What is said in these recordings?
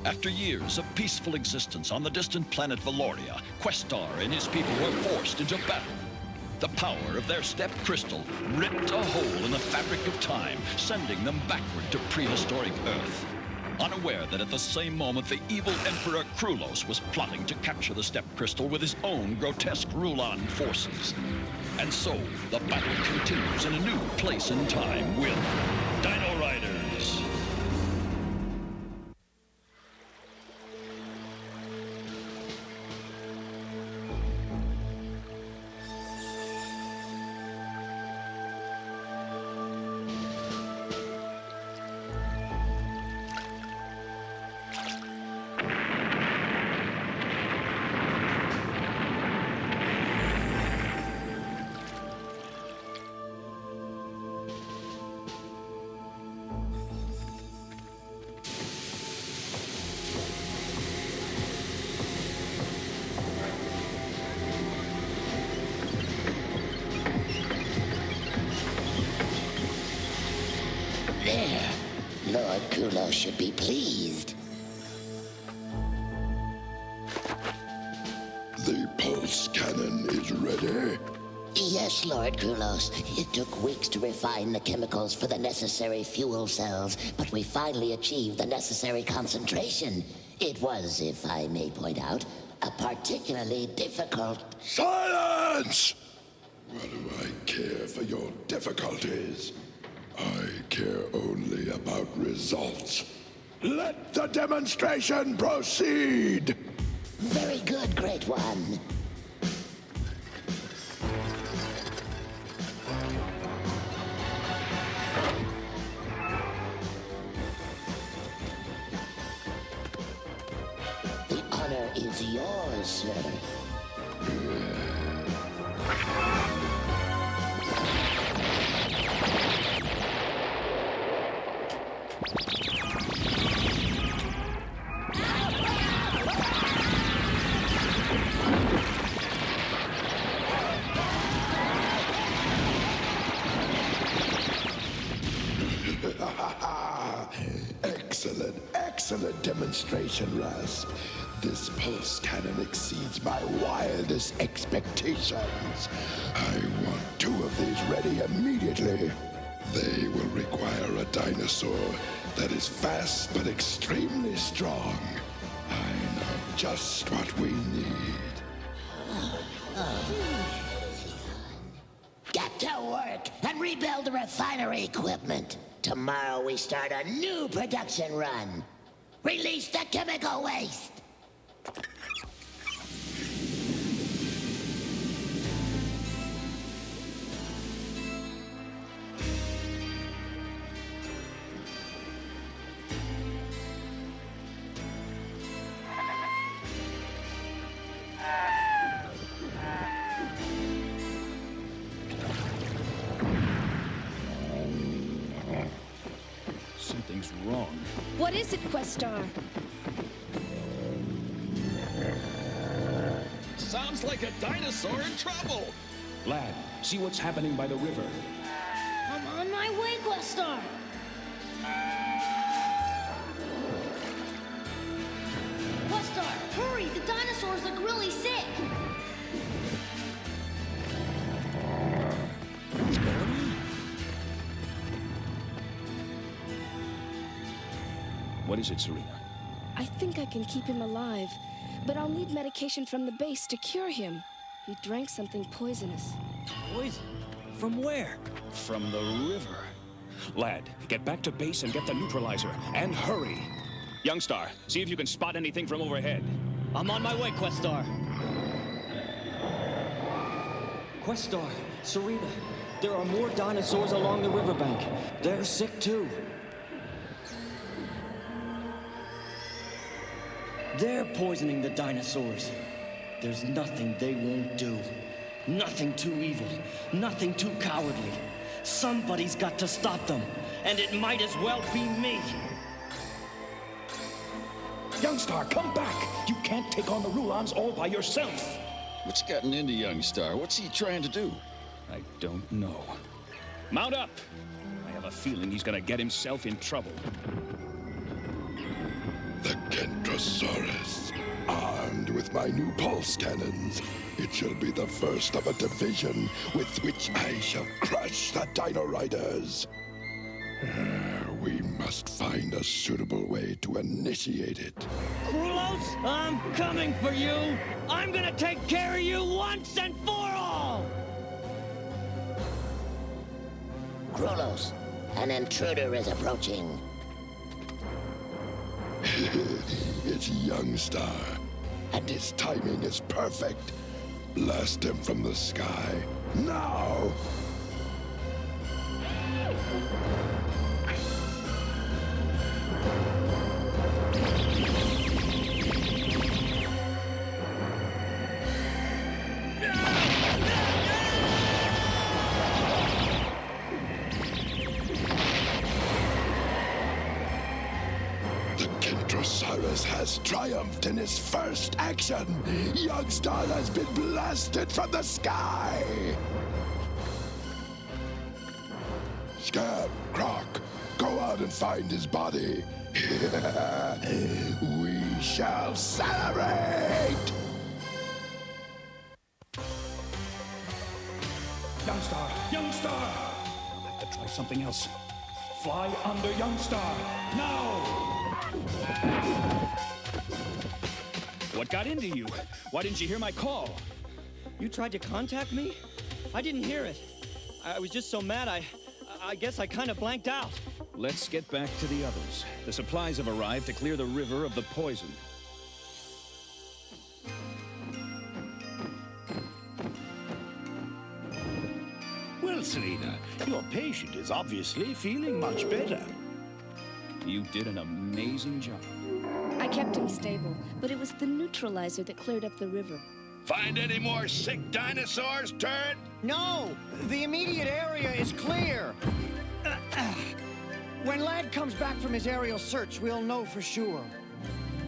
After years of peaceful existence on the distant planet Valoria, Questar and his people were forced into battle. The power of their step crystal ripped a hole in the fabric of time, sending them backward to prehistoric Earth. Unaware that at the same moment the evil Emperor Krulos was plotting to capture the step crystal with his own grotesque Rulon forces. And so, the battle continues in a new place and time with Dino-riders. There. Lord Krulos should be pleased. The pulse cannon is ready. Yes, Lord Krulos. It took weeks to refine the chemicals for the necessary fuel cells, but we finally achieved the necessary concentration. It was, if I may point out, a particularly difficult... Silence! What do I care for your difficulties? I care only about results. Let the demonstration proceed! Very good, Great One. The honor is yours, sir. Excellent demonstration, Rasp. This pulse cannon exceeds my wildest expectations. I want 2 of these ready immediately. They will require a dinosaur that is fast but extremely strong. I know just what we need. Get to work and rebuild the refinery equipment. Tomorrow we start a new production run. Release the chemical waste! Something's wrong. What is it, Questar? Sounds like a dinosaur in trouble! Lad, see what's happening by the river. I'm on my way, Questar! Questar, hurry! The dinosaurs look really sick! What's going on? What is it, Serena? I think I can keep him alive, but I'll need medication from the base to cure him. He drank something poisonous. Poison? From where? From the river. Lad, get back to base and get the neutralizer, and hurry! Youngstar, see if you can spot anything from overhead. I'm on my way, Questar. Questar, Serena, there are more dinosaurs along the riverbank. They're sick too. They're poisoning the dinosaurs. There's nothing they won't do. Nothing too evil. Nothing too cowardly. Somebody's got to stop them. And it might as well be me. Youngstar, come back! You can't take on the Rulons all by yourself! What's gotten into Youngstar? What's he trying to do? I don't know. Mount up! I have a feeling he's gonna get himself in trouble. The Dinosaurus, armed with my new pulse cannons, it shall be the first of a division with which I shall crush the Dino-riders. We must find a suitable way to initiate it. Krulos, I'm coming for you! I'm gonna take care of you once and for all! Krulos, an intruder is approaching. It's Youngstar, and his timing is perfect. Blast him from the sky, now! Dinosaurus has triumphed in his first action. Youngstar has been blasted from the sky. Scab, Croc, go out and find his body. We shall celebrate! Youngstar! Youngstar! I'll have to try something else. Fly under Youngstar! Now! What got into you? Why didn't you hear my call? You tried to contact me? I didn't hear it. I was just so mad, I guess I kind of blanked out. Let's get back to the others. The supplies have arrived to clear the river of the poison. Well, Selena, your patient is obviously feeling much better. You did an amazing job. I kept him stable, but it was the neutralizer that cleared up the river. Find any more sick dinosaurs, Turret? No! The immediate area is clear! When Lad comes back from his aerial search, we'll know for sure.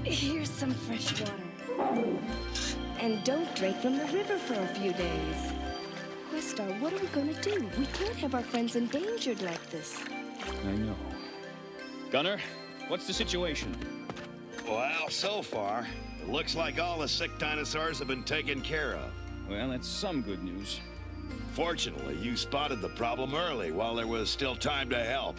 Here's some fresh water. And don't drink from the river for a few days. Questar, what are we gonna do? We can't have our friends endangered like this. I know. Gunner, what's the situation? Well, so far, it looks like all the sick dinosaurs have been taken care of. Well, that's some good news. Fortunately, you spotted the problem early while there was still time to help.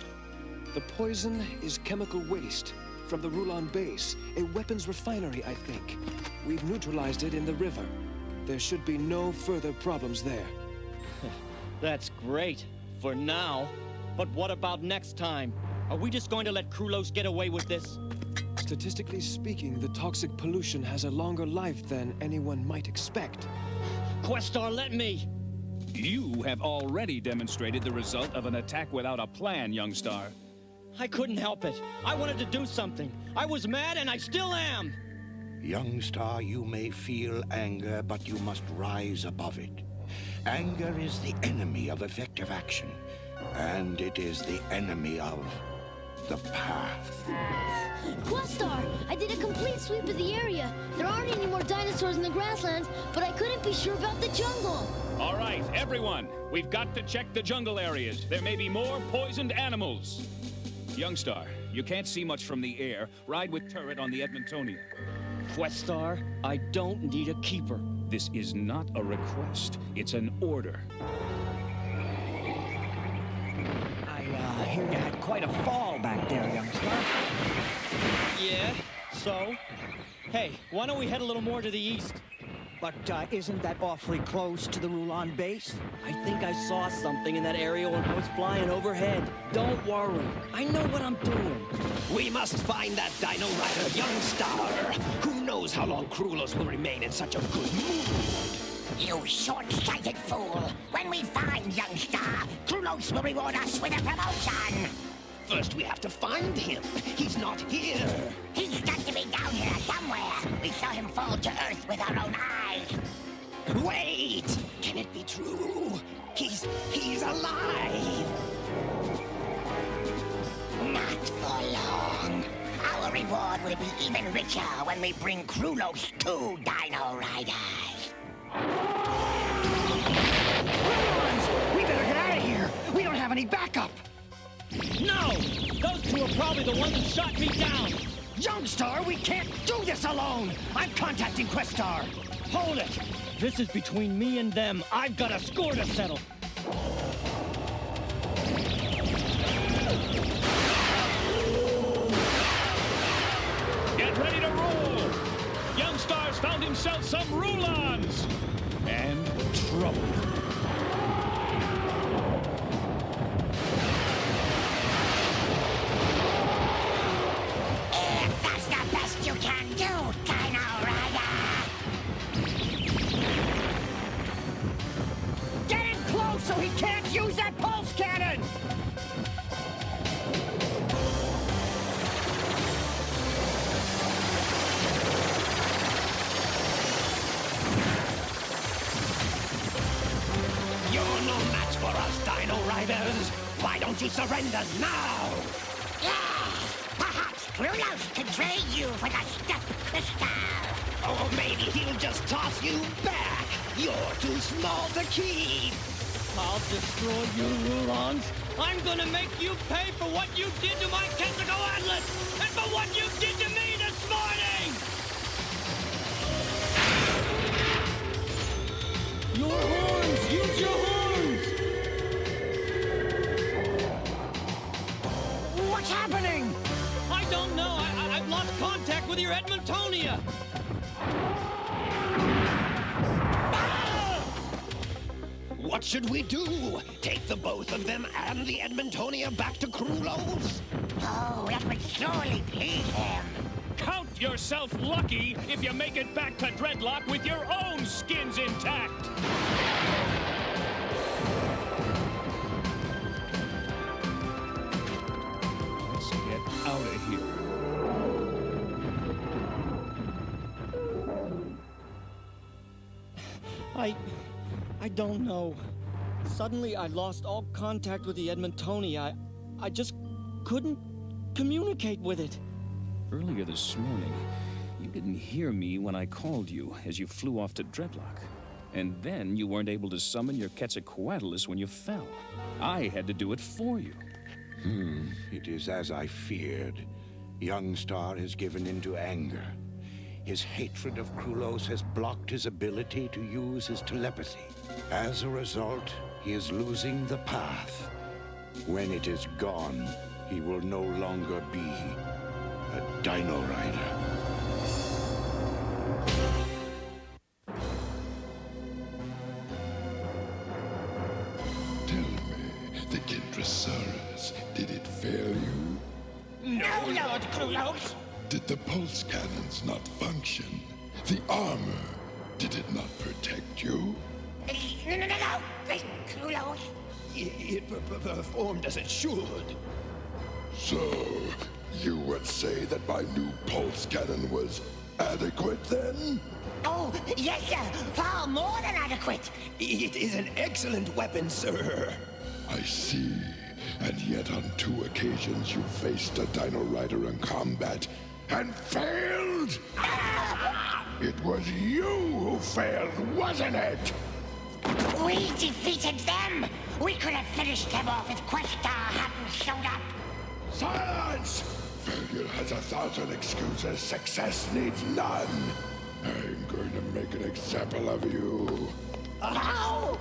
The poison is chemical waste from the Rulon base, a weapons refinery, I think. We've neutralized it in the river. There should be no further problems there. That's great. For now. But what about next time? Are we just going to let Krulos get away with this? Statistically speaking, the toxic pollution has a longer life than anyone might expect. Questar, let me! You have already demonstrated the result of an attack without a plan, Youngstar. I couldn't help it. I wanted to do something. I was mad, and I still am! Youngstar, you may feel anger, but you must rise above it. Anger is the enemy of effective action, and it is the enemy of the path. Questar, I did a complete sweep of the area. There aren't any more dinosaurs in the grasslands, but I couldn't be sure about the jungle. All right, everyone. We've got to check the jungle areas. There may be more poisoned animals. Youngstar, you can't see much from the air. Ride with Turret on the Edmontonia. Questar, I don't need a keeper. This is not a request. It's an order. I hear you had quite a fall back there, Youngstar. Yeah, so? Hey, why don't we head a little more to the east? But isn't that awfully close to the Rulon base? I think I saw something in that area when I was flying overhead. Don't worry. I know what I'm doing. We must find that Dino-rider, Youngstar. Who knows how long Krulos will remain in such a good mood? You short-sighted fool! When we find Youngstar, Krulos will reward us with a promotion! First, we have to find him. He's not here. He's got to be down here somewhere. We saw him fall to Earth with our own eyes. Wait! Can it be true? He's alive! Not for long. Our reward will be even richer when we bring Krulos to Dino-riders. We better get out of here! We don't have any backup! No! Those two are probably the ones who shot me down! Youngstar, we can't do this alone! I'm contacting Questar! Hold it! This is between me and them. I've got a score to settle. Get ready to roll! Youngstar's found himself some Rulons! And trouble. If that's the best you can do, Dino-rider! Get him close so he can't use that pulse cannon! You're no match for us, Dino-riders! Why don't you surrender now? Perhaps Krulos can trade you for the step crystal! Or maybe he'll just toss you back! You're too small to keep! I'll destroy you, Rulons. I'm gonna make you pay for what you did to my Kensico Atlas and for what you did to me this morning! Your horns! Use your horns! What's happening? I don't know. I've lost contact with your Edmontonia. What should we do? Take the both of them and the Edmontonia back to Krulos? Oh, that would surely please him. Count yourself lucky if you make it back to Dreadlock with your own skins intact! Let's get out of here. I don't know. Suddenly I lost all contact with the Edmontonia. I just couldn't communicate with it. Earlier this morning, you didn't hear me when I called you as you flew off to Dreadlock. And then you weren't able to summon your Quetzalcoatlus when you fell. I had to do it for you. It is as I feared. Youngstar has given in to anger. His hatred of Krulos has blocked his ability to use his telepathy. As a result, he is losing the path. When it is gone, he will no longer be a Dino-rider. Tell me, the Gintrosaurus, did it fail you? No, Lord Krulos! Did the pulse cannons not function? The armor, did it not protect you? No, Krulos. It performed as it should. So, you would say that my new pulse cannon was adequate then? Oh, yes, sir. Far more than adequate. It is an excellent weapon, sir. I see. And yet on 2 occasions you faced a Dino-rider in combat and failed? It was you who failed, wasn't it? We defeated them. We could have finished them off if Questar hadn't showed up. Silence! Failure has 1,000 excuses. Success needs none. I'm going to make an example of you. How?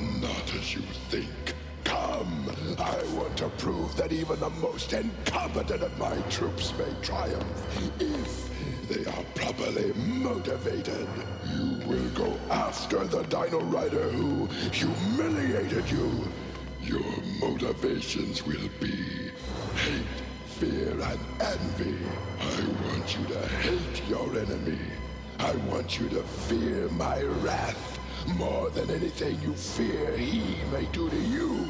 Not as you think. Come, I want to prove that even the most incompetent of my troops may triumph if they are properly motivated. You will go after the Dino-rider who humiliated you. Your motivations will be hate, fear, and envy. I want you to hate your enemy. I want you to fear my wrath more than anything you fear he may do to you.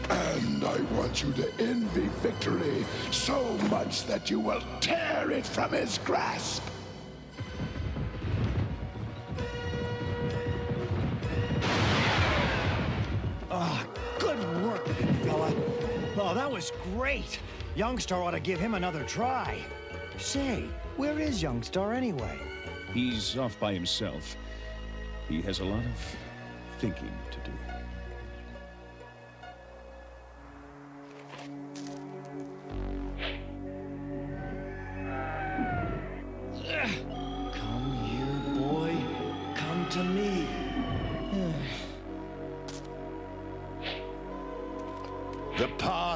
And I want you to envy victory so much that you will tear it from his grasp. Good work, big fella. Oh, that was great. Youngstar ought to give him another try. Say, where is Youngstar anyway? He's off by himself. He has a lot of thinking to do.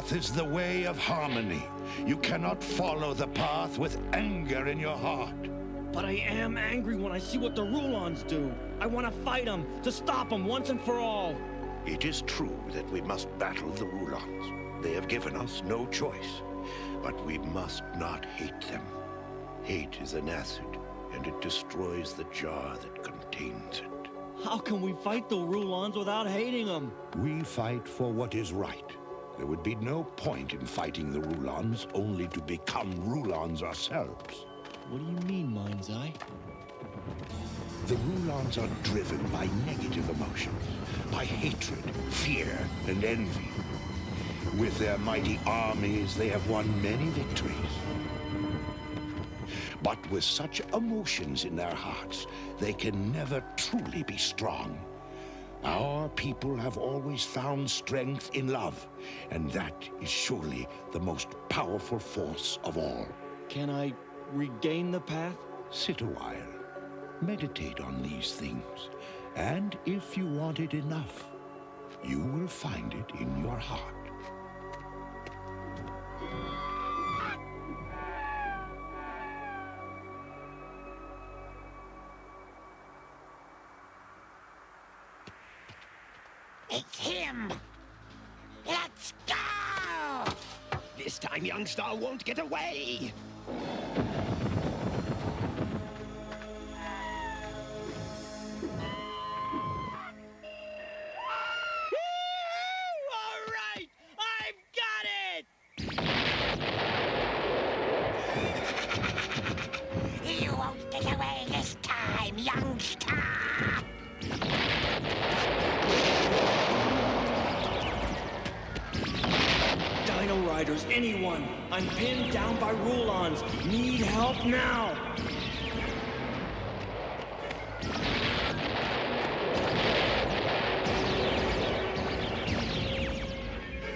path is the way of harmony. You cannot follow the path with anger in your heart. But I am angry when I see what the Rulons do. I want to fight them, to stop them once and for all. It is true that we must battle the Rulons. They have given us no choice. But we must not hate them. Hate is an acid, and it destroys the jar that contains it. How can we fight the Rulons without hating them? We fight for what is right. There would be no point in fighting the Rulons only to become Rulons ourselves. What do you mean, Mind's Eye? The Rulons are driven by negative emotions, by hatred, fear, and envy. With their mighty armies, they have won many victories. But with such emotions in their hearts, they can never truly be strong. Our people have always found strength in love, and that is surely the most powerful force of all. Can I regain the path? Sit a while. Meditate on these things, and if you want it enough, you will find it in your heart. It's him! Let's go! This time Youngstar won't get away! All right! I've got it! You won't get away this time, Youngstar! Dino-riders, anyone! I'm pinned down by Rulons. Need help now!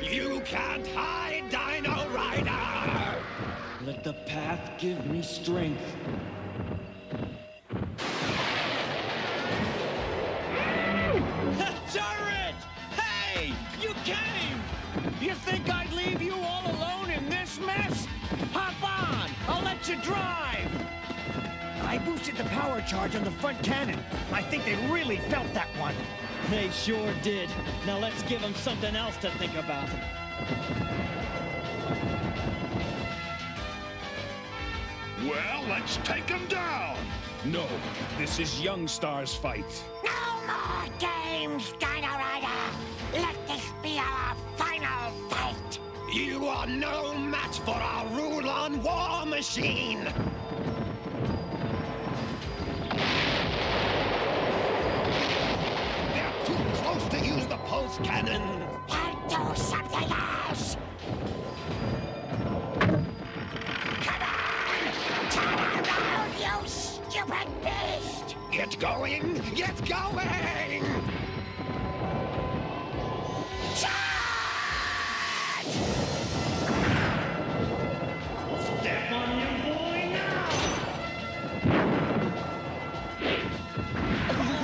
You can't hide, Dino-rider! Let the path give me strength. Turret! Hey! You came! You think I'd leave you all alone in this mess? Hop on! I'll let you drive! I boosted the power charge on the front cannon. I think they really felt that one. They sure did. Now let's give them something else to think about. Well, let's take them down. No, this is Youngstar's fight. No more games, Dino-rider! Let this be our final fight! You are no match for our Rulon war machine! They're too close to use the pulse cannon! Then do something else! Come on! Turn around, you stupid beast! Get going! Get going! Step on you, boy, now!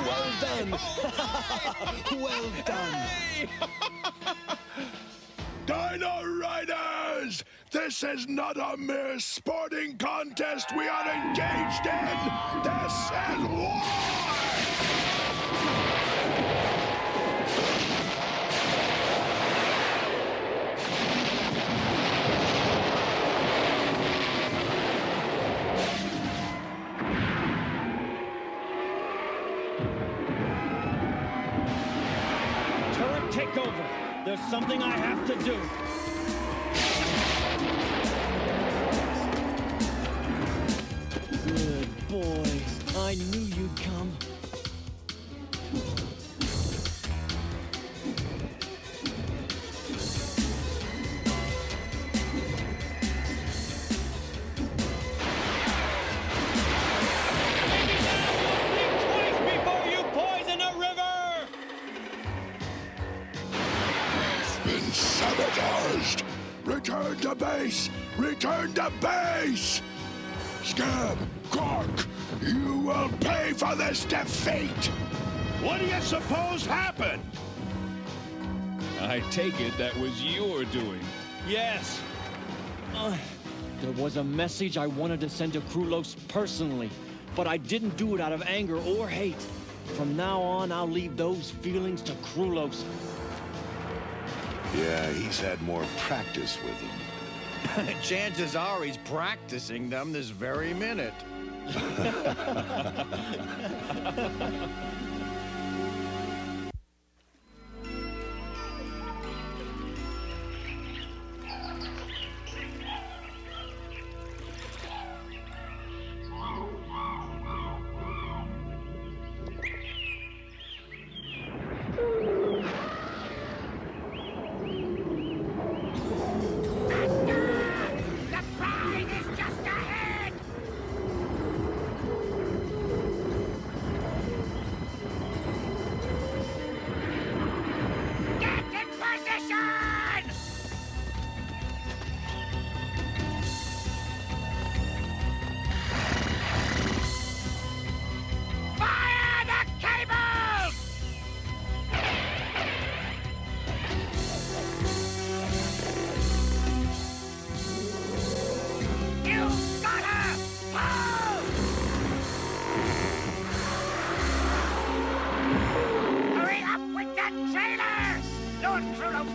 Well done! Well done! Dino-riders! This is not a mere sporting contest we are engaged in! This is war! Turret, take over. There's something I have to do. Good boy. I knew you'd come. Sabotaged! Return to base! Return to base! Scab, Cork, you will pay for this defeat! What do you suppose happened? I take it that was your doing. Yes. There was a message I wanted to send to Krulos personally, but I didn't do it out of anger or hate. From now on, I'll leave those feelings to Krulos. Yeah, he's had more practice with them. Chances are he's practicing them this very minute.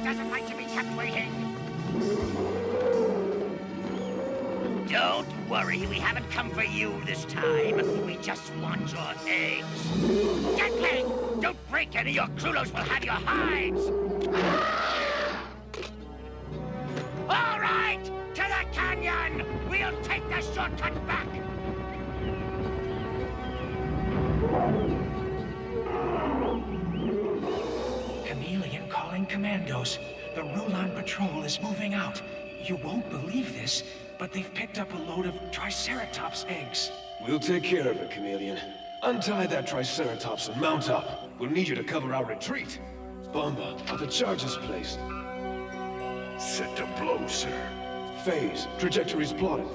Doesn't like to be kept waiting. Don't worry, we haven't come for you this time. We just want your eggs. Deadling! Don't break any, or Krulos will have your hides! All right! To the canyon! We'll take the shortcut back! Chameleon calling commandos. The Rulon patrol is moving out. You won't believe this, but they've picked up a load of Triceratops eggs. We'll take care of it, Chameleon. Untie that Triceratops and mount up. We'll need you to cover our retreat. Bomba, are the charges placed? Set to blow, sir. Phase, trajectories plotted.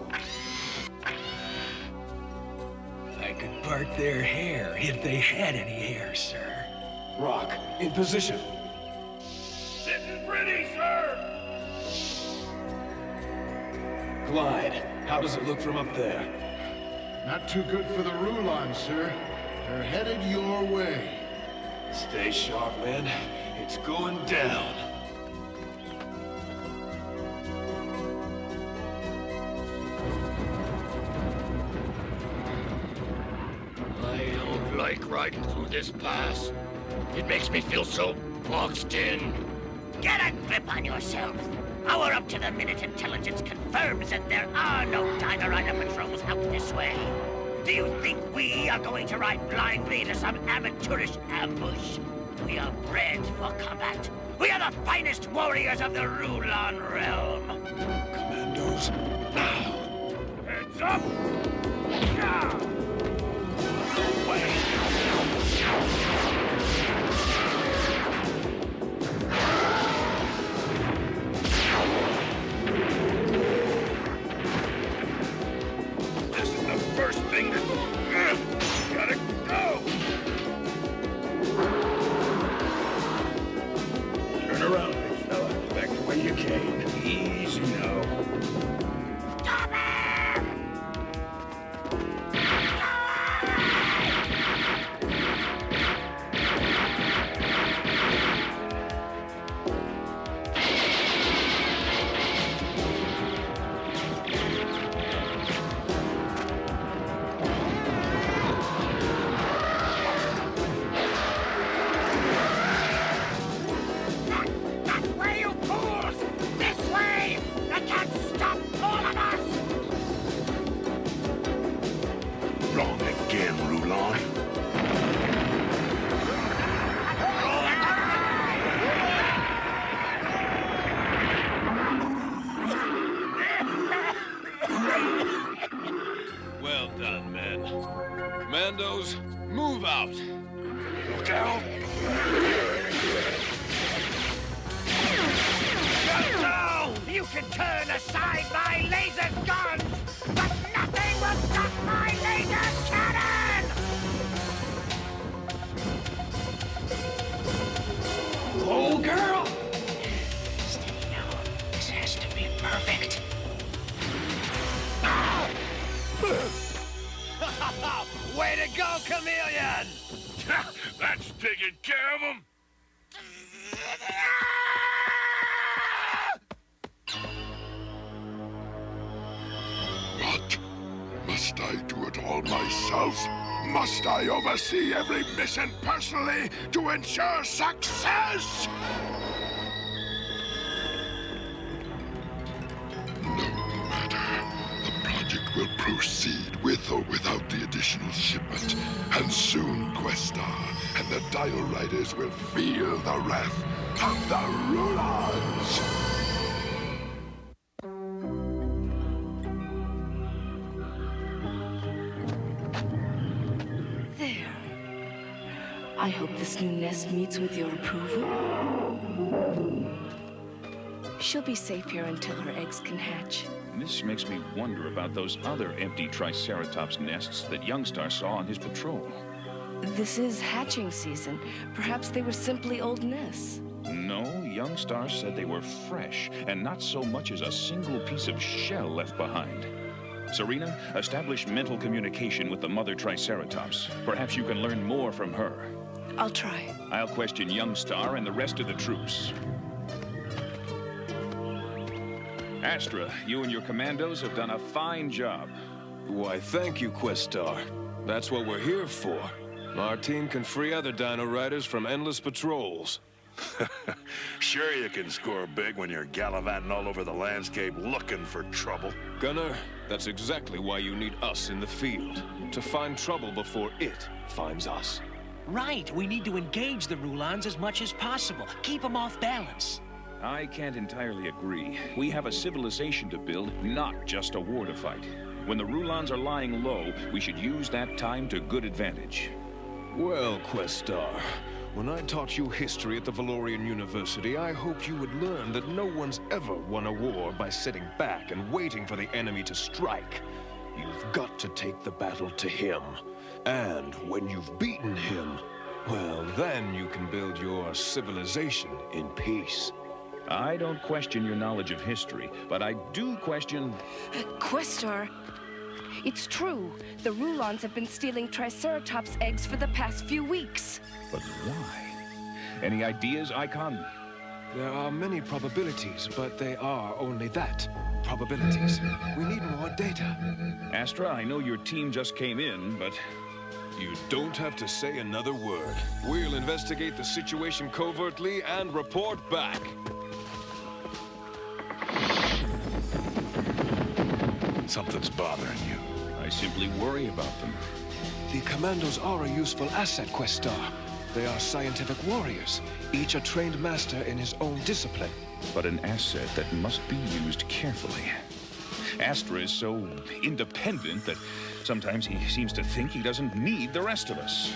I could part their hair if they had any hair, sir. Rock, in position. This is ready, sir! Glide, how does it look from up there? Not too good for the Rulons, sir. They're headed your way. Stay sharp, man. It's going down. I don't like riding through this pass. It makes me feel so boxed in. Get a grip on yourself. Hour up to the minute intelligence confirms that there are no Dino-rider patrols out this way. Do you think we are going to ride blindly into some amateurish ambush? We are bred for combat. We are the finest warriors of the Rulon realm. Commandos, now! Heads up! Yeah! No way! This is the first thing that... gotta go! Turn around, big fella. Back the way you came. Easy now. Stop him! That way, you fools! This way! They can't stop all of us! Wrong again, Rulon. Well done, men. Commandos, move out. Look out! No! You can turn aside my laser guns, but nothing will stop my laser cannon! Oh, girl! Steady now. This has to Way to go, Chameleon! That's taking care of him. What? Must I do it all myself? Must I oversee every mission personally to ensure success? No matter. The project will proceed with or without the additional shipment. And soon Questar and the Dino-riders will feel the wrath of the Rulons! I hope this new nest meets with your approval. She'll be safe here until her eggs can hatch. This makes me wonder about those other empty Triceratops nests that Youngstar saw on his patrol. This is hatching season. Perhaps they were simply old nests. No, Youngstar said they were fresh, and not so much as a single piece of shell left behind. Serena, establish mental communication with the mother Triceratops. Perhaps you can learn more from her. I'll try. I'll question Youngstar and the rest of the troops. Astra, you and your commandos have done a fine job. Why, thank you, Questar. That's what we're here for. Our team can free other Dino-riders from endless patrols. Sure you can score big when you're gallivanting all over the landscape looking for trouble. Gunner, that's exactly why you need us in the field. To find trouble before it finds us. Right, we need to engage the Rulons as much as possible. Keep them off balance. I can't entirely agree. We have a civilization to build, not just a war to fight. When the Rulons are lying low, we should use that time to good advantage. Well, Questar, when I taught you history at the Valorian University, I hoped you would learn that no one's ever won a war by sitting back and waiting for the enemy to strike. You've got to take the battle to him. And when you've beaten him, well, then you can build your civilization in peace. I don't question your knowledge of history, but I do question... Questar, it's true. The Rulons have been stealing Triceratops eggs for the past few weeks. But why? Any ideas, Icon? There are many probabilities, but they are only that. Probabilities. We need more data. Astra, I know your team just came in, but... You don't have to say another word. We'll investigate the situation covertly and report back. Something's bothering you. I simply worry about them. The commandos are a useful asset, Questar. They are scientific warriors, each a trained master in his own discipline. But an asset that must be used carefully. Astra is so independent that sometimes he seems to think he doesn't need the rest of us.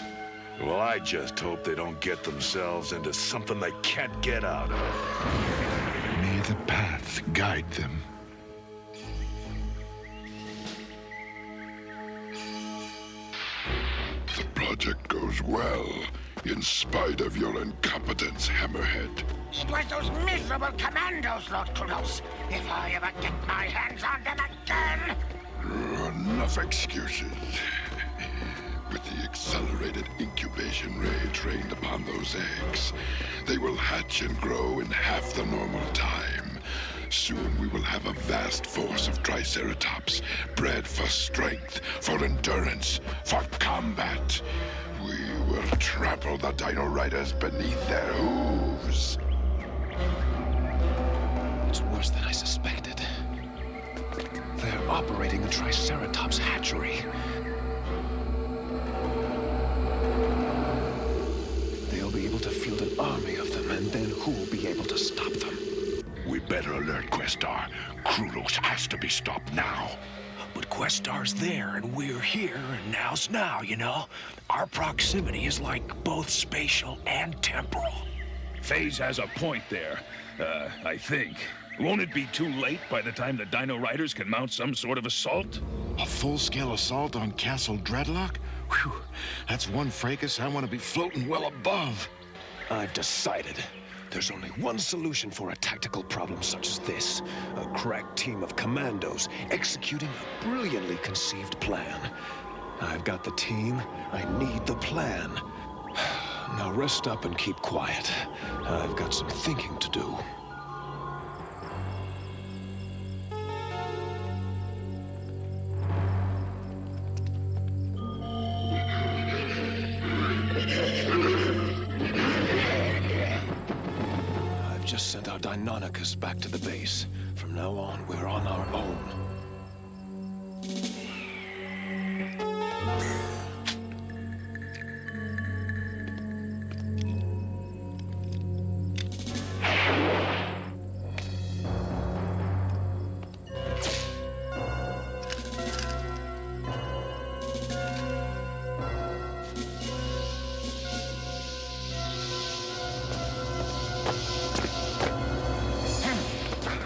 Well, I just hope they don't get themselves into something they can't get out of. May the path guide them. The project goes well, in spite of your incompetence, Hammerhead. It was those miserable commandos, Lord Krulos. If I ever get my hands on them again... Enough excuses. With the accelerated incubation ray trained upon those eggs, they will hatch and grow in half the normal time. Soon we will have a vast force of Triceratops, bred for strength, for endurance, for combat. We will trample the Dino-riders beneath their hooves. It's worse than I suspected. They're operating a Triceratops hatchery. They'll be able to field an army of them, and then who'll be able to stop them? We better alert Questar. Krulos has to be stopped now. But Questar's there, and we're here, and now's now, you know? Our proximity is like both spatial and temporal. FaZe has a point there, I think. Won't it be too late by the time the Dino-riders can mount some sort of assault? A full-scale assault on Castle Dreadlock? Whew, that's one fracas I want to be floating well above. I've decided. There's only one solution for a tactical problem such as this. A crack team of commandos executing a brilliantly conceived plan. I've got the team. I need the plan. Now rest up and keep quiet. I've got some thinking to do. I've just sent our Deinonychus back to the base. From now on, we're on our own.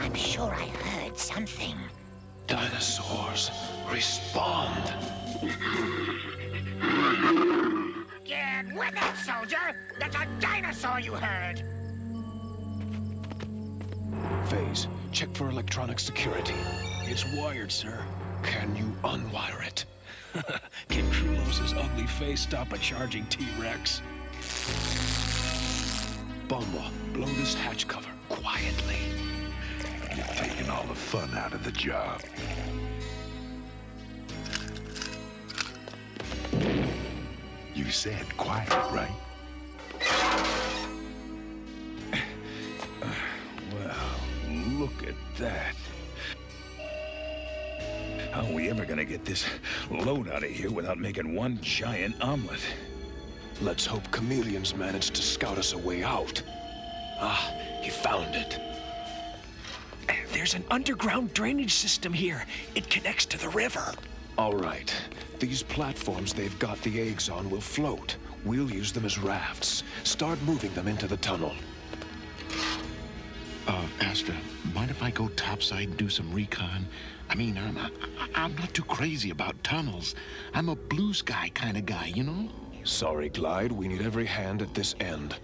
I'm sure I heard something. Dinosaurs, respond. Get with it, soldier! That's a dinosaur you heard! Phase, check for electronic security. It's wired, sir. Can you unwire it? Can Krulos' ugly face stop a charging T-Rex? Bomba, blow this hatch cover quietly. You're taking all the fun out of the job. You said quiet, right? Well, look at that. How are we ever gonna get this load out of here without making one giant omelet? Let's hope Chameleon's managed to scout us a way out. Ah, he found it. There's an underground drainage system here. It connects to the river. All right. These platforms they've got the eggs on will float. We'll use them as rafts. Start moving them into the tunnel. Astra, mind if I go topside and do some recon? I mean, I'm not too crazy about tunnels. I'm a blue sky kind of guy, you know? Sorry, Glide. We need every hand at this end.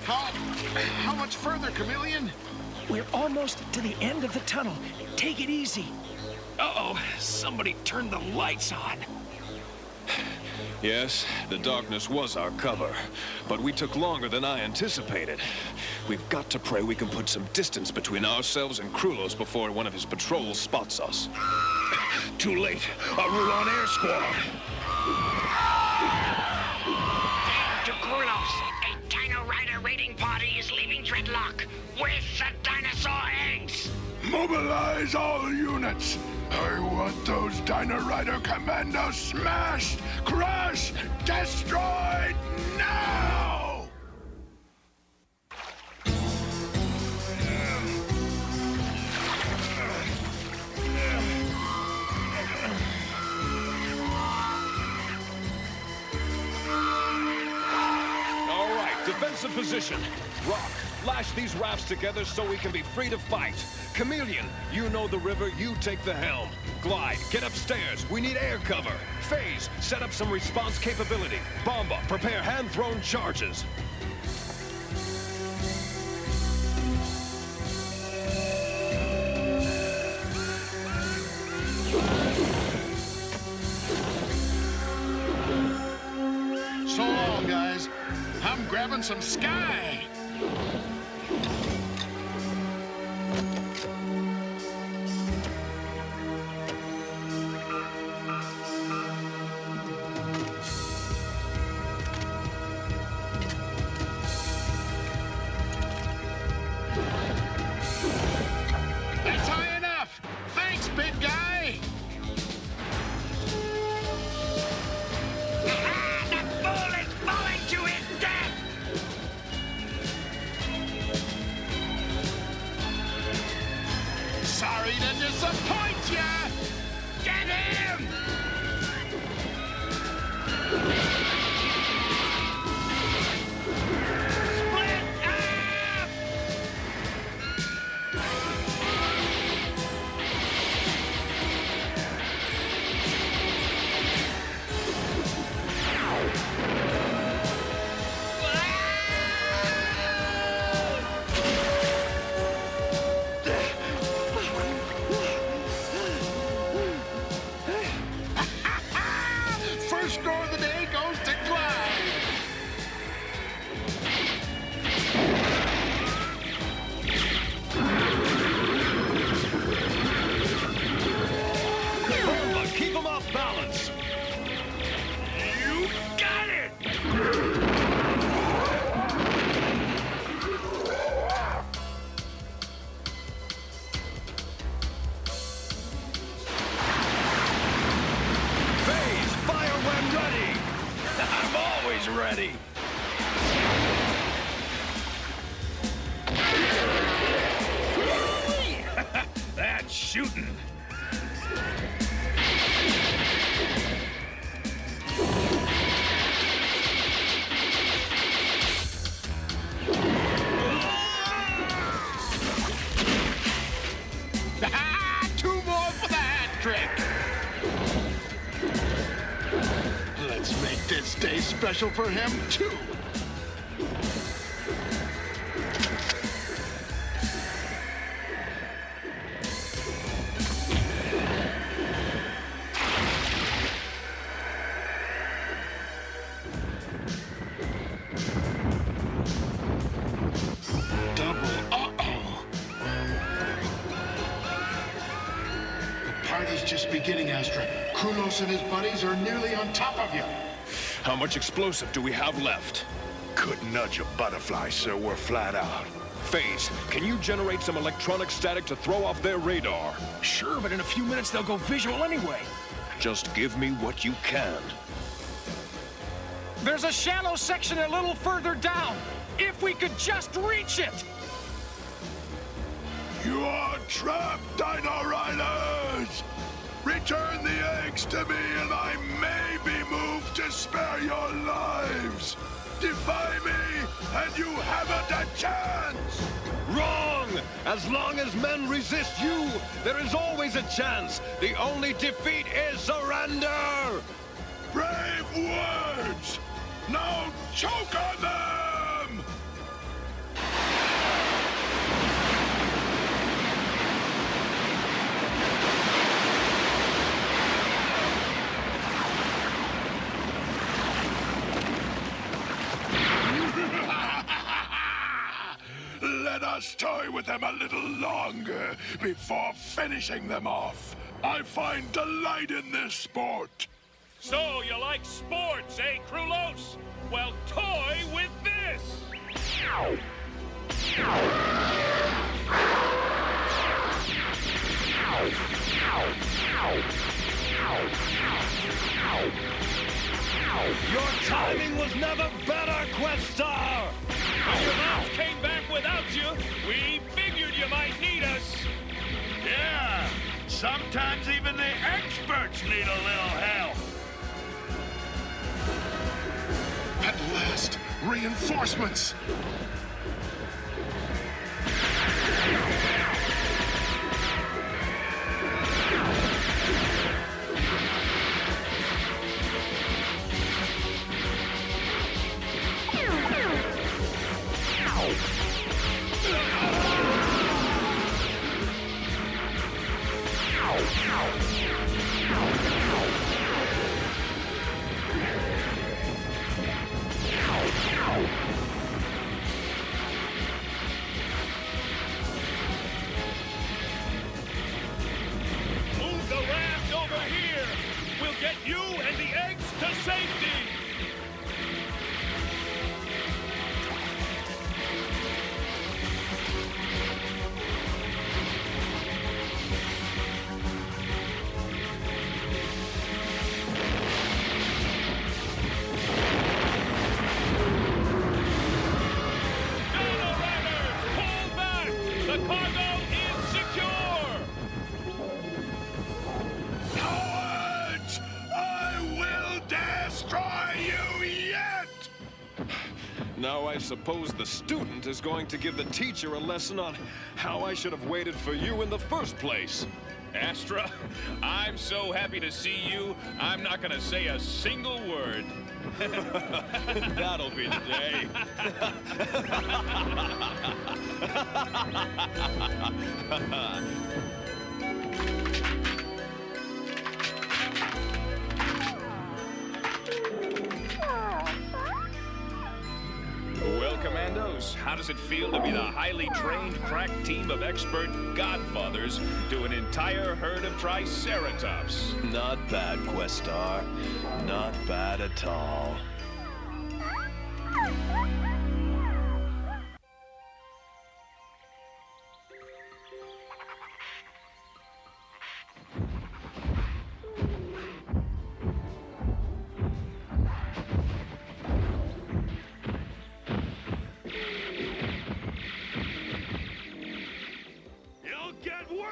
How much further, Chameleon? We're almost to the end of the tunnel. Take it easy. Uh-oh, somebody turned the lights on. Yes, the darkness was our cover, but we took longer than I anticipated. We've got to pray we can put some distance between ourselves and Krulos before one of his patrols spots us. Too late. A Rulon air squad. To Krulos, a Dino-rider raiding party is leaving Dreadlock with the dinosaur eggs. Mobilize all units. I want those Dino-rider commandos smashed, crushed, destroyed now! All right, defensive position. Rock, lash these rafts together so we can be free to fight. Chameleon, you know the river, you take the helm. Glide, get upstairs. We need air cover. Phase, set up some response capability. Bomba, prepare hand-thrown charges. So long, guys. I'm grabbing some sky. That's high enough. Thanks, big guy. The fool is falling to his death! Sorry to disappoint ya. Get him! Split up! ready! That's shooting! Two more for the hat trick! Let's make this day special for him, too! Party's just beginning, Astra. Krulos and his buddies are nearly on top of you. How much explosive do we have left? Couldn't nudge a butterfly, sir. We're flat out. Phase, can you generate some electronic static to throw off their radar? Sure, but in a few minutes they'll go visual anyway. Just give me what you can. There's a shallow section a little further down. If we could just reach it! You are trapped, Dino-riders! Return the eggs to me and I may be moved to spare your lives! Defy me and you haven't a chance! Wrong! As long as men resist you, there is always a chance. The only defeat is surrender! Brave words! Now choke on them! Let us toy with them a little longer before finishing them off. I find delight in this sport. So, you like sports, eh, Krulos? Well, toy with this! Your timing was never better, Questar! When your moms came back without you, we figured you might need us. Yeah, sometimes even the experts need a little help. At last, reinforcements! Move the raft over here. We'll get you and the eggs to safety. Dino-riders, pull back. The cargo is secure. Cowards! I will destroy you yet! Now I suppose the student is going to give the teacher a lesson on how I should have waited for you in the first place. Astra, I'm so happy to see you, I'm not gonna say a single word. That'll be the day. Well, Commandos, how does it feel to be the highly trained, crack team of expert godfathers to an entire herd of Triceratops? Not bad, Questar. Not bad at all.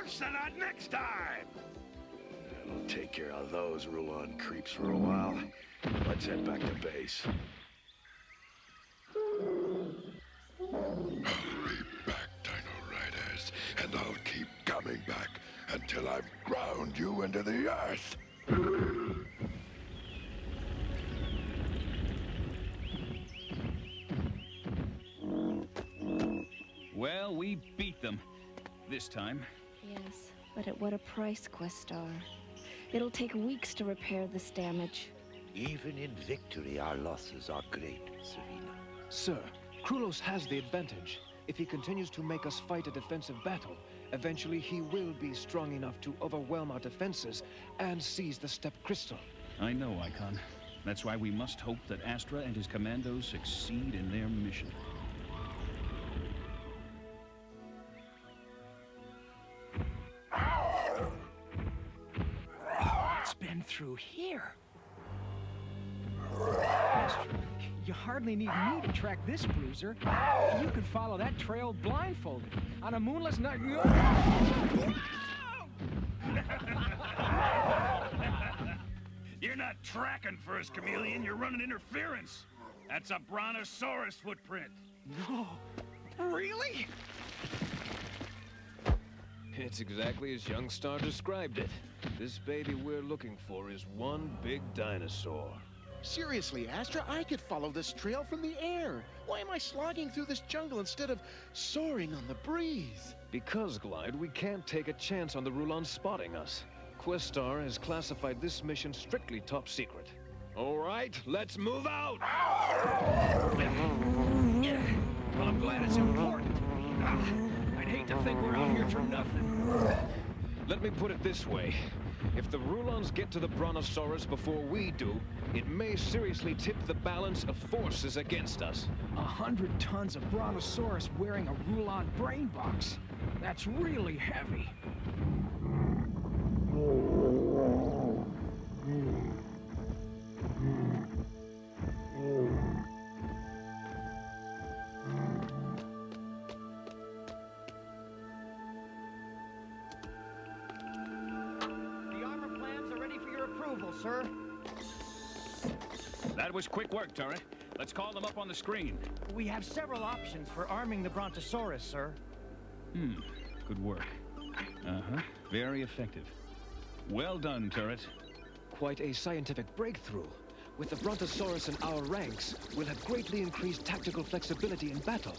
worse than that next time! I'll take care of those Rulon creeps for a while. Let's head back to base. Hurry back, Dino-riders, and I'll keep coming back until I've ground you into the earth! Well, we beat them. This time. Yes, but at what a price, Questar. It'll take weeks to repair this damage. Even in victory, our losses are great, Serena. Sir, Krulos has the advantage. If he continues to make us fight a defensive battle, eventually he will be strong enough to overwhelm our defenses and seize the Step Crystal. I know, Icon. That's why we must hope that Astra and his commandos succeed in their mission. It's been through here. Astra, you hardly need me to track this bruiser. You could follow that trail blindfolded on a moonless night. You're not tracking first, Chameleon. You're running interference. That's a brontosaurus footprint. No. Really? It's exactly as Youngstar described it. This baby we're looking for is one big dinosaur. Seriously, Astra, I could follow this trail from the air. Why am I slogging through this jungle instead of soaring on the breeze? Because, Glide, we can't take a chance on the Rulons spotting us. Questar has classified this mission strictly top secret. All right, let's move out! Well, I'm glad it's important. I'd hate to think we're out here for nothing. Let me put it this way. If the Rulons get to the Brontosaurus before we do, it may seriously tip the balance of forces against us. 100 tons of Brontosaurus wearing a Rulon brain box. That's really heavy. Sir? That was quick work, Turret. Let's call them up on the screen. We have several options for arming the Brontosaurus, sir. Good work. Uh-huh. Very effective. Well done, Turret. Quite a scientific breakthrough. With the Brontosaurus in our ranks, we'll have greatly increased tactical flexibility in battle.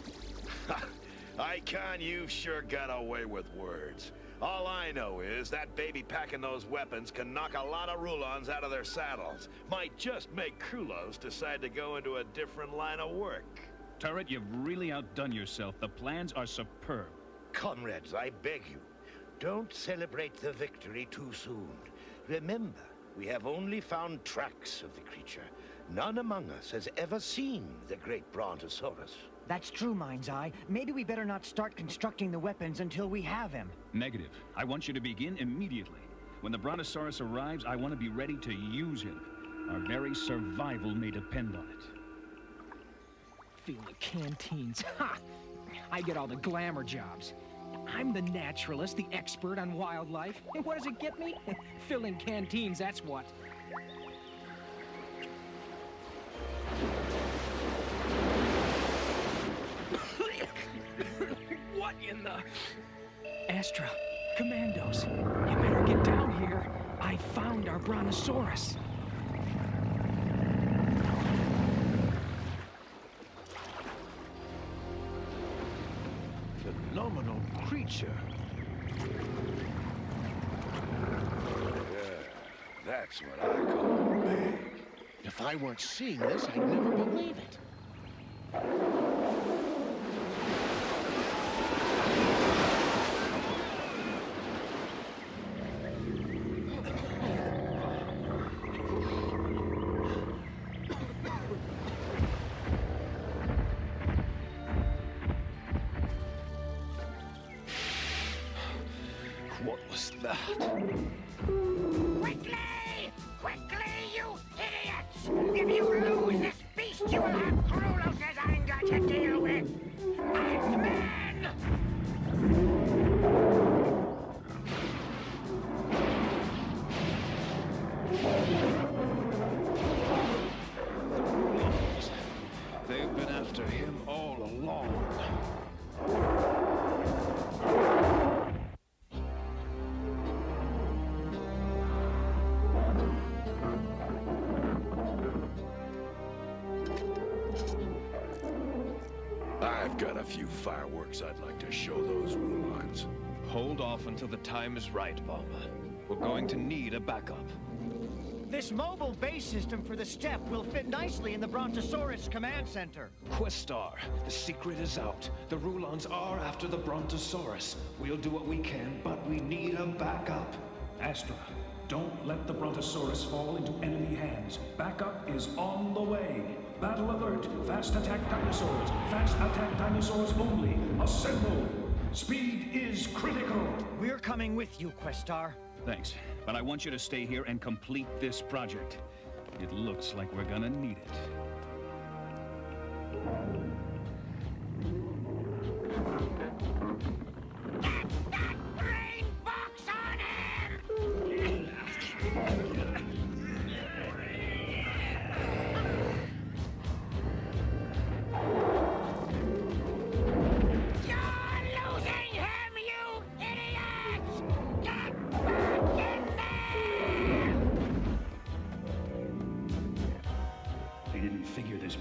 Icon, you've sure got away with words. All I know is that baby packing those weapons can knock a lot of Rulons out of their saddles. Might just make Krulos decide to go into a different line of work. Turret, you've really outdone yourself. The plans are superb. Comrades, I beg you, don't celebrate the victory too soon. Remember, we have only found tracks of the creature. None among us has ever seen the great Brontosaurus. That's true, Mind's Eye. Maybe we better not start constructing the weapons until we have him. Negative. I want you to begin immediately. When the Brontosaurus arrives, I want to be ready to use him. Our very survival may depend on it. Fill the canteens. Ha! I get all the glamour jobs. I'm the naturalist, the expert on wildlife. And what does it get me? Filling canteens, that's what. What in the... Astra, Commandos, you better get down here. I found our Brontosaurus. Phenomenal creature. Yeah, that's what I call big. If I weren't seeing this, I'd never believe it. What was that? Quickly! Quickly, you idiots! If you lose this beast, you will have Krulos' anger to deal with! Axemen! Got a few fireworks I'd like to show those Rulons. Hold off until the time is right, Bomba. We're going to need a backup. This mobile base system for the steppe will fit nicely in the Brontosaurus command center. Questar, the secret is out. The Rulons are after the Brontosaurus. We'll do what we can, but we need a backup. Astra, don't let the Brontosaurus fall into enemy hands. Backup is on the way. Battle alert! Fast attack dinosaurs! Fast attack dinosaurs only! Assemble! Speed is critical! We're coming with you, Questar. Thanks, but I want you to stay here and complete this project. It looks like we're gonna need it.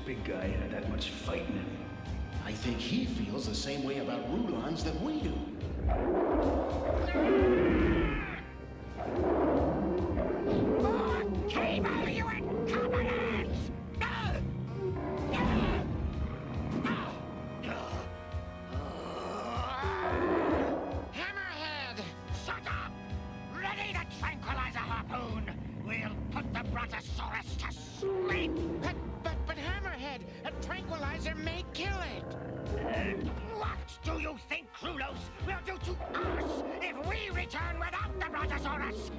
Big guy had that much fight in him. I think he feels the same way about Rulons that we do. Cable, you incompetents! Hammerhead! Shut up! Ready to tranquilize a harpoon! We'll put the Brontosaurus to sleep! But Hammerhead, a tranquilizer may kill it. What do you think Krulos will do to us if we return without the Brontosaurus?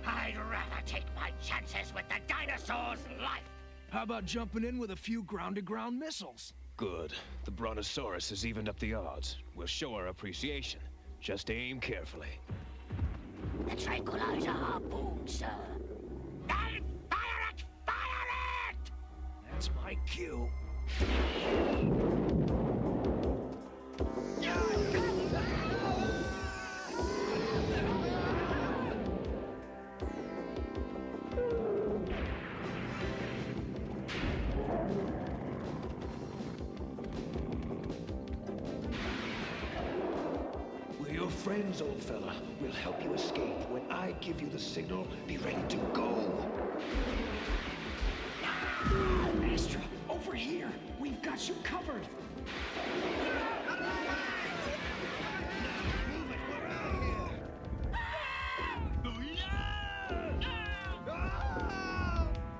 I'd rather take my chances with the dinosaur's life. How about jumping in with a few ground-to-ground missiles? Good. The Brontosaurus has evened up the odds. We'll show our appreciation. Just aim carefully. The tranquilizer harpoon, sir. Then fire it! Fire it! That's my cue. We're your friends, old fella. We'll help you escape. When I give you the signal, be ready to go. Astra, over here. We've got you covered.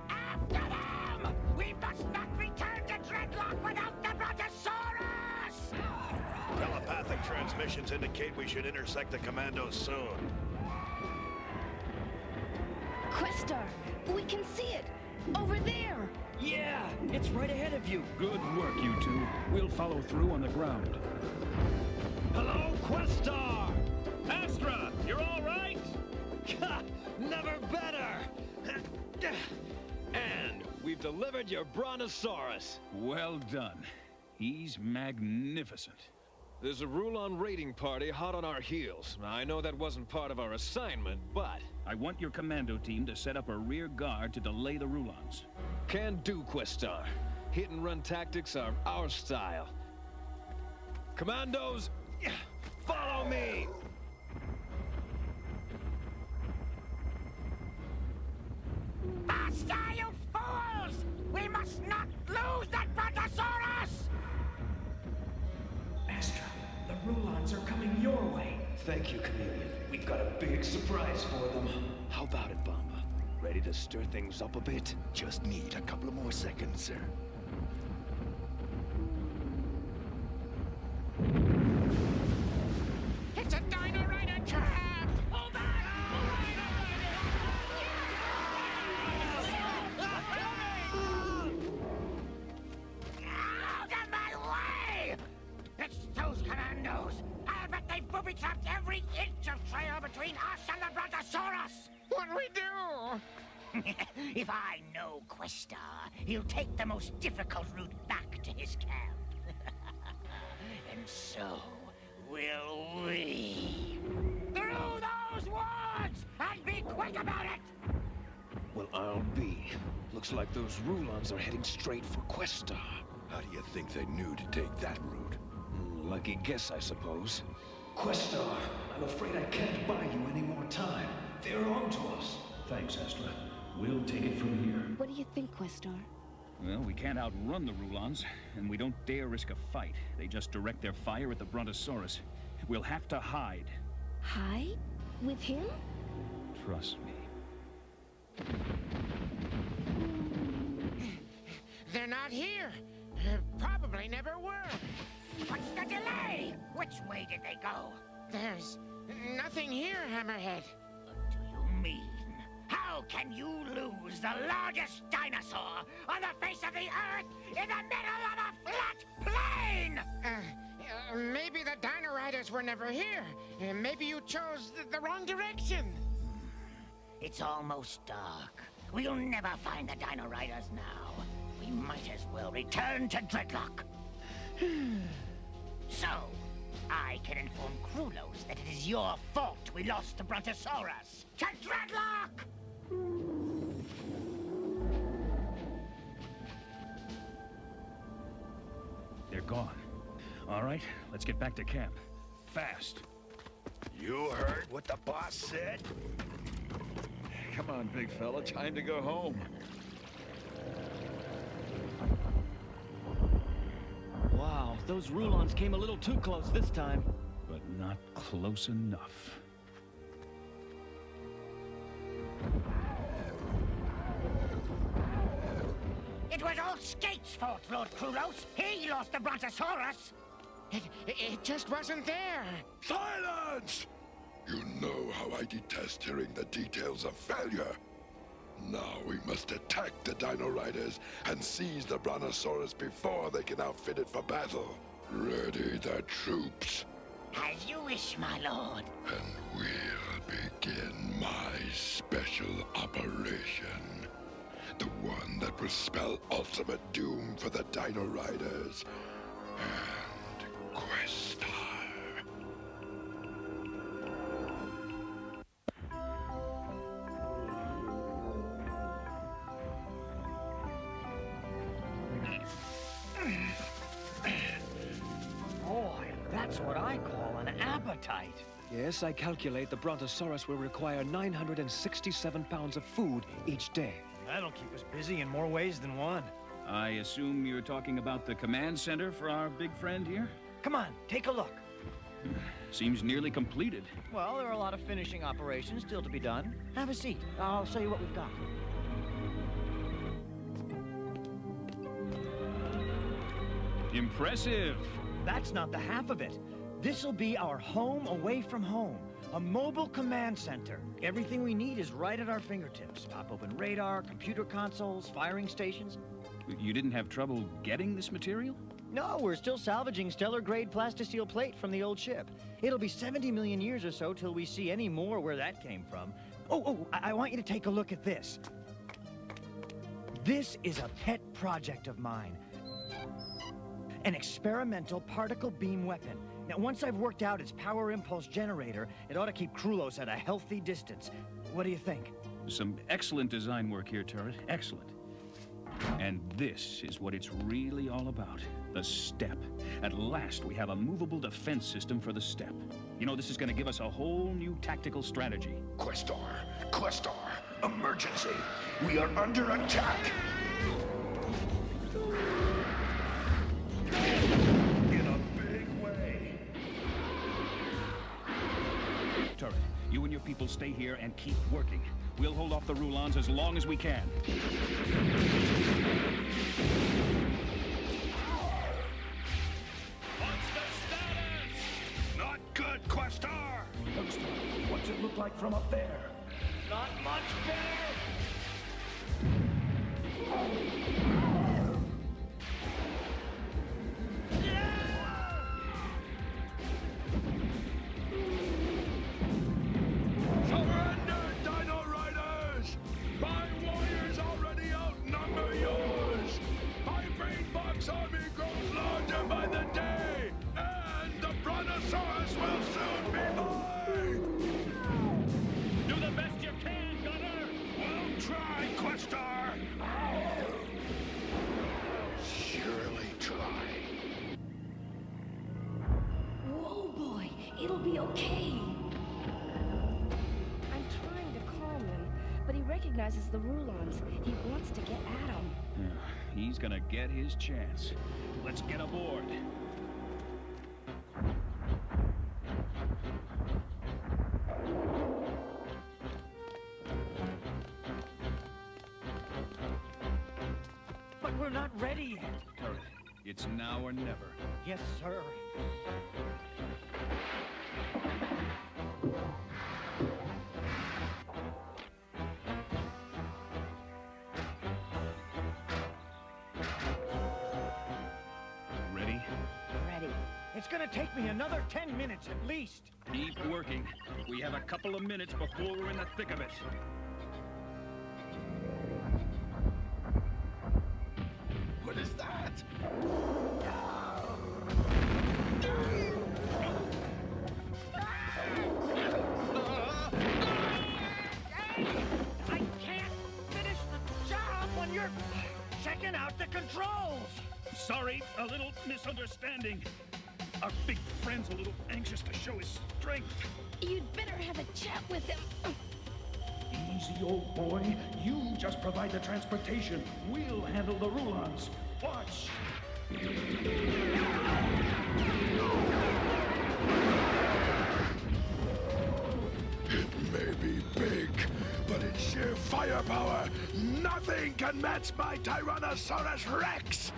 After them! We must not return to Dreadlock without the Brontosaurus! Telepathic transmissions indicate we should intersect the commandos soon. Questar, we can see it! Over there! Yeah, it's right ahead of you. Good work, you two. We'll follow through on the ground. Hello, Questar! Astra, you're all right? Never better! And we've delivered your Brontosaurus. Well done. He's magnificent. There's a Rulon raiding party hot on our heels. I know that wasn't part of our assignment, but... I want your commando team to set up a rear guard to delay the Rulons. Can do, Questar. Hit-and-run tactics are our style. Commandos, follow me! Faster, you fools! We must not lose that Brontosaurus! Astra, the Rulons are coming your way. Thank you, Chameleon. We've got a big surprise for them. How about it, Bomba? Ready to stir things up a bit? Just need a couple of more seconds, sir. It's a Dino-rider trap! Hold on! Out of my way! It's those commandos! I'll bet they've booby-trapped every inch of trail between us and the Brontosaurus! What do we do? If I know Questar, he'll take the most difficult route back to his camp. And so will we. Through those woods! And be quick about it! Well, I'll be. Looks like those Rulons are heading straight for Questar. How do you think they knew to take that route? Lucky guess, I suppose. Questar, I'm afraid I can't buy you any more time. They're on to us. Thanks, Astra. We'll take it from here. What do you think, Questar? Well, we can't outrun the Rulons, and we don't dare risk a fight. They just direct their fire at the Brontosaurus. We'll have to hide. Hide? With him? Trust me. They're not here. Probably never were. What's the delay? Which way did they go? There's nothing here, Hammerhead. What do you mean? How can you lose the largest dinosaur on the face of the Earth in the middle of a flat plain? Maybe the Dino-riders were never here. Maybe you chose the wrong direction. It's almost dark. We'll never find the Dino-riders now. We might as well return to Dreadlock. So, I can inform Krulos that it is your fault we lost the Brontosaurus. To Dreadlock! They're gone. All right, let's get back to camp. Fast. You heard what the boss said? Come on, big fella, time to go home. Wow, those Rulons came a little too close this time. But not close enough. It was all Skate's fault, Lord Krulos. He lost the Brontosaurus. It just wasn't there. Silence! You know how I detest hearing the details of failure. Now we must attack the Dino-riders and seize the Brontosaurus before they can outfit it for battle. Ready the troops. As you wish, my lord. And we'll begin my special operation. The one that will spell ultimate doom for the Dino-riders and Questar. Boy, that's what I call an appetite. Yes, I calculate the Brontosaurus will require 967 pounds of food each day. That'll keep us busy in more ways than one. I assume you're talking about the command center for our big friend here? Come on, take a look. Seems nearly completed. Well, there are a lot of finishing operations still to be done. Have a seat. I'll show you what we've got. Impressive. That's not the half of it. This'll be our home away from home. A mobile command center. Everything we need is right at our fingertips. Pop open radar, computer consoles, firing stations. You didn't have trouble getting this material? No, we're still salvaging stellar-grade plastisteel plate from the old ship. It'll be 70 million years or so till we see any more where that came from. I want you to take a look at this. This is a pet project of mine. An experimental particle beam weapon. Now, once I've worked out its power impulse generator, it ought to keep Krulos at a healthy distance. What do you think? Some excellent design work here, Turret. Excellent. And this is what it's really all about. The step. At last, we have a movable defense system for the step. You know, this is going to give us a whole new tactical strategy. Questar, emergency. We are under attack. In a big way. Turret, you and your people stay here and keep working. We'll hold off the Rulons as long as we can. What's the status? Not good, Questar! Youngster, what's it look like from up there? Not much better. Surrender, Dino-riders! My warriors already outnumber yours! My brainbox army grows larger by the day! And the Brontosaurus will soon be mine! Do the best you can, Gunner! We'll try, Questar! It'll be okay. I'm trying to calm him, but he recognizes the Rulons. He wants to get at them. He's gonna get his chance. Let's get aboard. But we're not ready yet. Turret, it's now or never. Yes, sir. Ready? Ready. It's gonna take me another 10 minutes at least. Keep working. We have a couple of minutes before we're in the thick of it. What is that? I can't finish the job when you're checking out the controls. Sorry, a little misunderstanding. Our big friend's a little anxious to show his strength. You'd better have a chat with him. Easy, old boy. You just provide the transportation. We'll handle the Rulons. Watch. It may be big, but in sheer firepower, nothing can match my Tyrannosaurus Rex!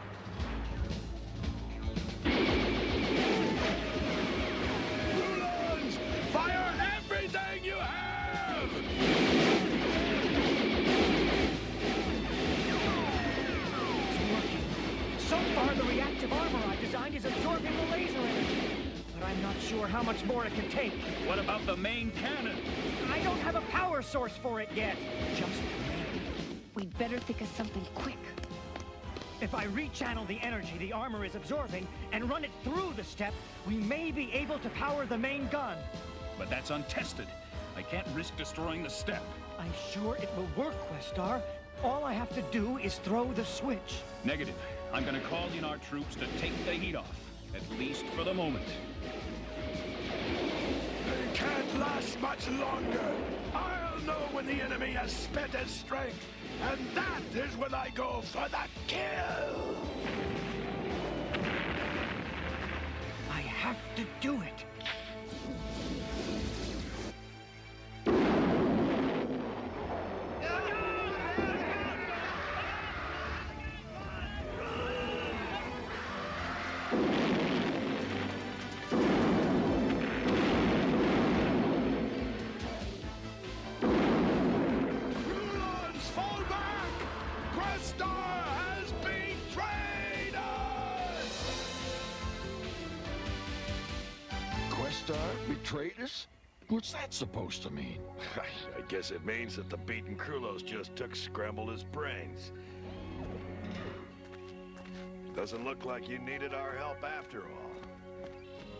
Rulons! Fire everything you have! It's working. So far, the reactive armor I designed is absorbing the laser energy. But I'm not sure how much more it can take. What about the main cannon? I don't have a power source for it yet. Just maybe. We'd better think of something quick. If I rechannel the energy the armor is absorbing and run it through the step, we may be able to power the main gun. But that's untested. I can't risk destroying the step. I'm sure it will work, Questar. All I have to do is throw the switch. Negative. I'm gonna call in our troops to take the heat off. At least for the moment. They can't last much longer. I'll know when the enemy has spent his strength, and that is when I go for the kill. I have to do it. Betrayed us? What's that supposed to mean? I guess it means that the beaten Krulos just scrambled his brains. Doesn't look like you needed our help after all.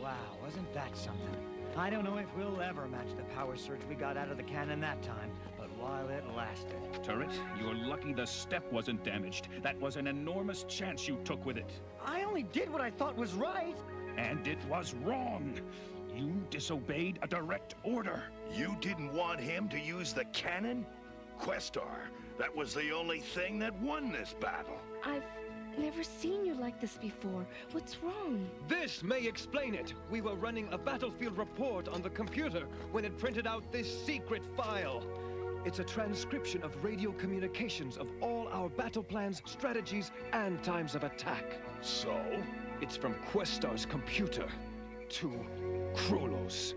Wow, wasn't that something? I don't know if we'll ever match the power surge we got out of the cannon that time, but while it lasted... Turret, you're lucky the step wasn't damaged. That was an enormous chance you took with it. I only did what I thought was right. And it was wrong. You disobeyed a direct order. You didn't want him to use the cannon? Questar, that was the only thing that won this battle. I've never seen you like this before. What's wrong? This may explain it. We were running a battlefield report on the computer when it printed out this secret file. It's a transcription of radio communications of all our battle plans, strategies, and times of attack. So? It's from Questar's computer to Krulos.